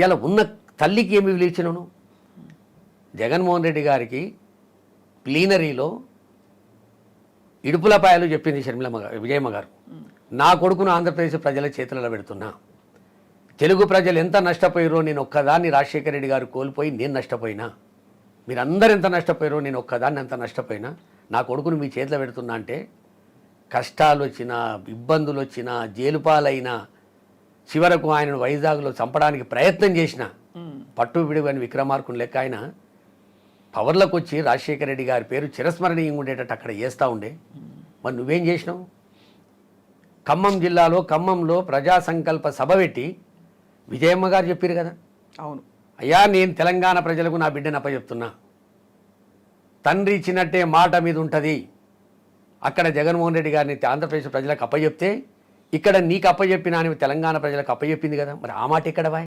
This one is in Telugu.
ఇలా ఉన్న తల్లికి ఏమి విలువిచ్చినాను? జగన్మోహన్ రెడ్డి గారికి ప్లీనరీలో ఇడుపులపాయలు చెప్పింది విజయమ్మ గారు, నా కొడుకును ఆంధ్రప్రదేశ్ ప్రజల చేతులలో పెడుతున్నా, తెలుగు ప్రజలు ఎంత నష్టపోయారో నేను ఒక్కదాన్ని రాజశేఖర రెడ్డి గారు కోల్పోయి నేను నష్టపోయినా, మీరందరూ ఎంత నష్టపోయారో నేను ఒక్కదాన్ని ఎంత నష్టపోయినా, నా కొడుకును మీ చేతిలో పెడుతున్నా అంటే కష్టాలు వచ్చినా ఇబ్బందులు వచ్చినా జైలుపాలైనా చివరకు ఆయనను వైజాగ్లో చంపడానికి ప్రయత్నం చేసిన పట్టు విడువని విక్రమార్కుని లెక్క ఆయన పవర్లోకి వచ్చి రాజశేఖర రెడ్డి గారి పేరు చిరస్మరణీయంగా ఉండేటట్టు అక్కడ చేస్తూ ఉండే. మరి నువ్వేం చేసినావు? ఖమ్మం జిల్లాలో ఖమ్మంలో ప్రజా సంకల్ప సభ పెట్టి విజయమ్మ గారు చెప్పారు కదా, అవును అయ్యా నేను తెలంగాణ ప్రజలకు నా బిడ్డను అప్పచెప్తున్నా, తండ్రి ఇచ్చినట్టే మాట మీద ఉంటుంది. అక్కడ జగన్మోహన్ రెడ్డి గారిని ఆంధ్రప్రదేశ్ ప్రజలకు అప్పచెప్తే ఇక్కడ నీకు అప్పచెప్పినా అని తెలంగాణ ప్రజలకు అప్పచెప్పింది కదా, మరి ఆ మాట ఎక్కడవా?